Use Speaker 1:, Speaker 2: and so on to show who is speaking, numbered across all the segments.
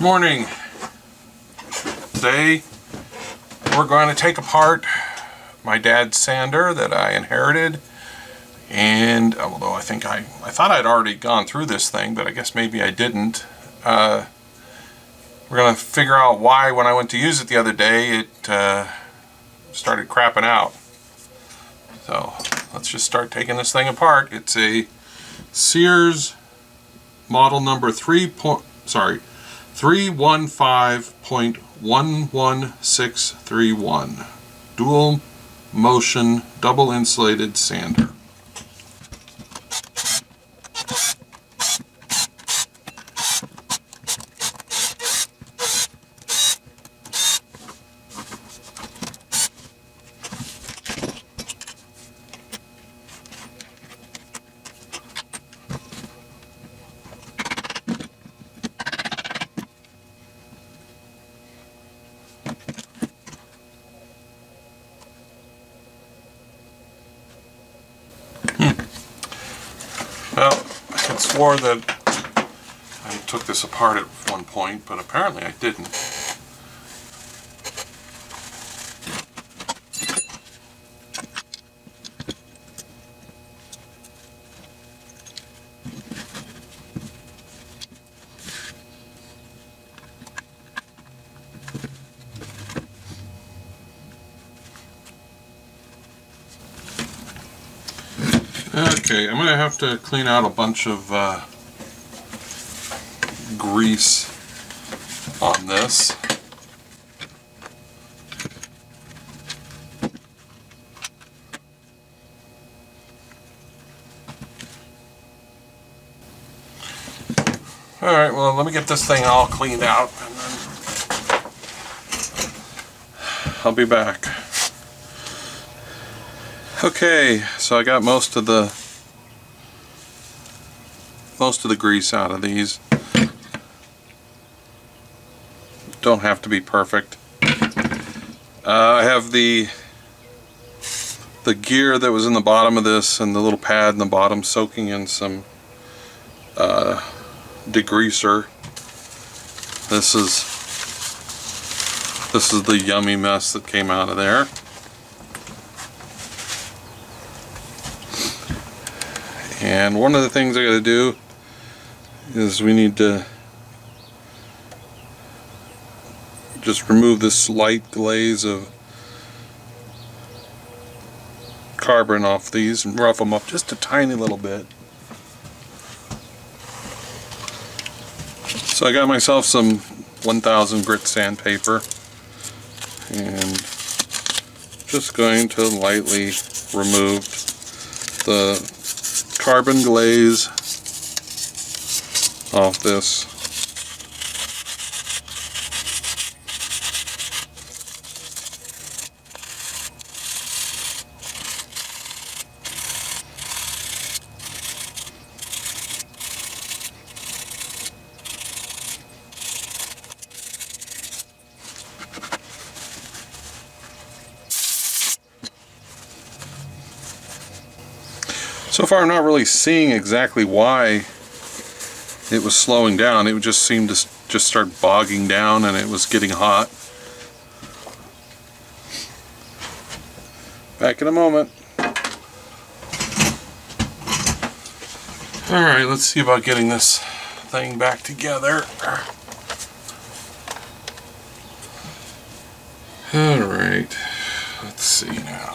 Speaker 1: Morning. Today we're going to take apart my dad's sander that I inherited, and although I thought I'd already gone through this thing, but I guess maybe I didn't. We're going to figure out why when I went to use it the other day it started crapping out. So let's just start taking this thing apart. It's a Sears model number 315.11631 dual motion double insulated sander. Well, I had swore that I took this apart at one point, but apparently I didn't. Okay, I'm going to have to clean out a bunch of grease on this. Alright, well, let me get this thing all cleaned out and then I'll be back. Okay, so I got most of the grease out of these. Don't have to be perfect. I have the gear that was in the bottom of this and the little pad in the bottom soaking in some degreaser. This is the yummy mess that came out of there. And one of the things I got to do is we need to just remove this light glaze of carbon off these and rough them up just a tiny little bit. So I got myself some 1000 grit sandpaper and just going to lightly remove the carbon glaze off this. So far I'm not really seeing exactly why it was slowing down. It just seemed to just start bogging down and it was getting hot. Back in a moment. Alright, let's see about getting this thing back together. Alright, let's see now.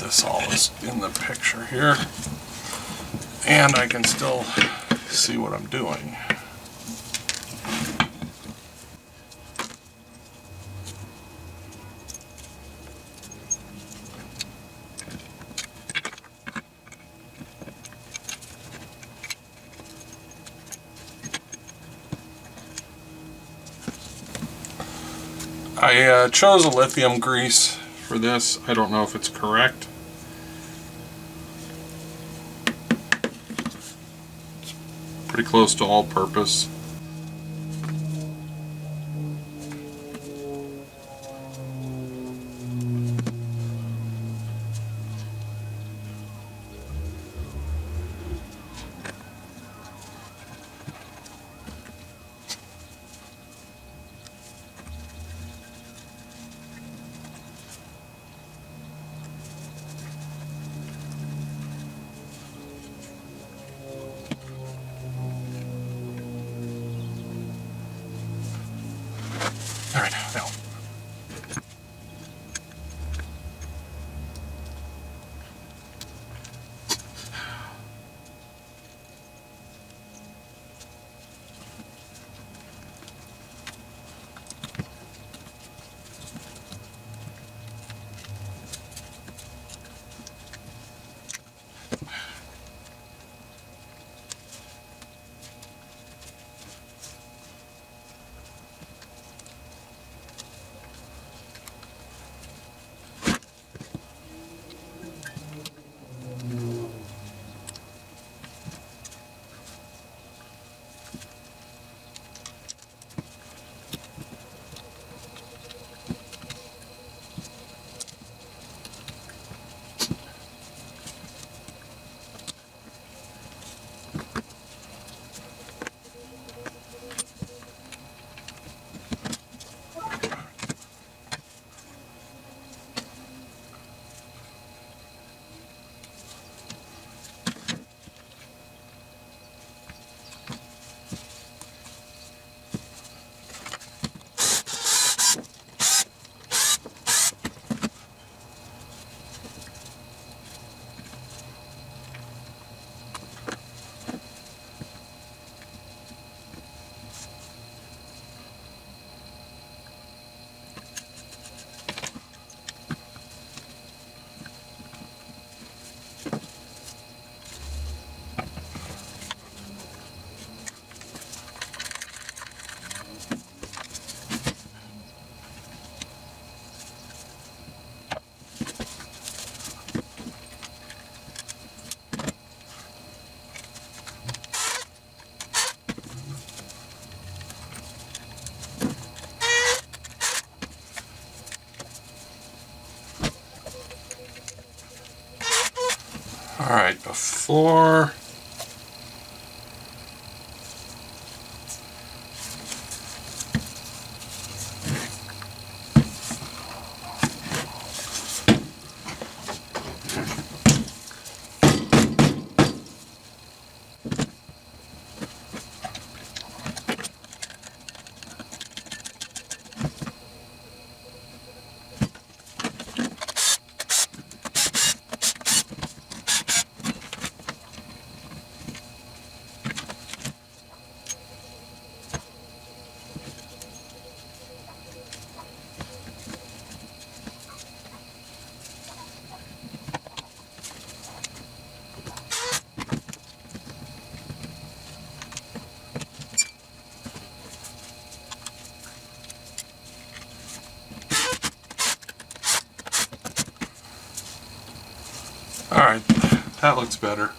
Speaker 1: This all is in the picture here, and I can still see what I'm doing. I chose a lithium grease for this. I don't know if it's correct. Pretty close to all-purpose. Alright, before Alright, that looks better.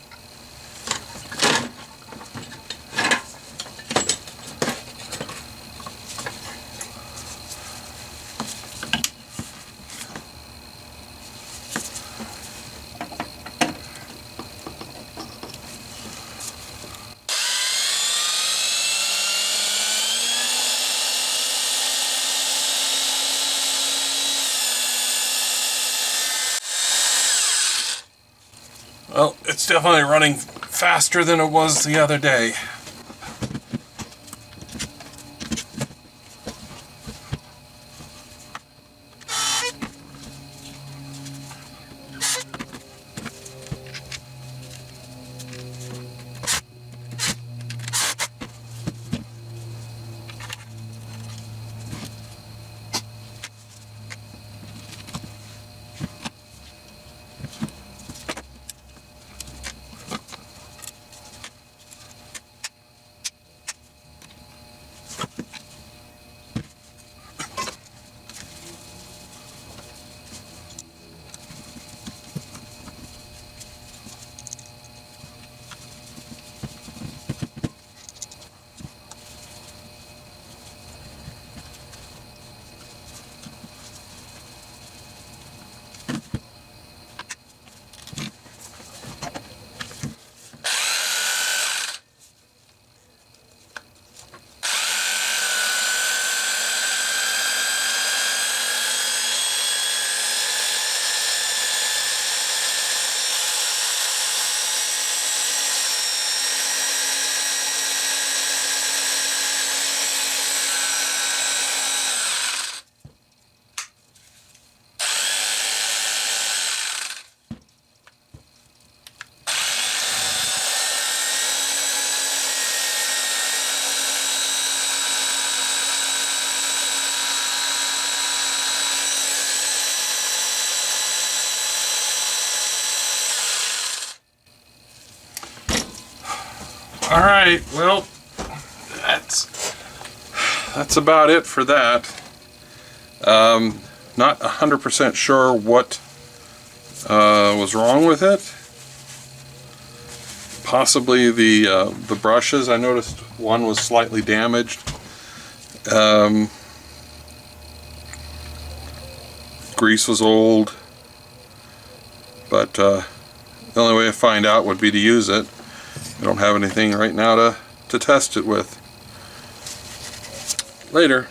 Speaker 1: Well, it's definitely running faster than it was the other day. Alright, well, that's about it for that. Not 100% sure what was wrong with it. Possibly the brushes. I noticed one was slightly damaged. Grease was old, but the only way to find out would be to use it. I don't have anything right now to test it with. Later.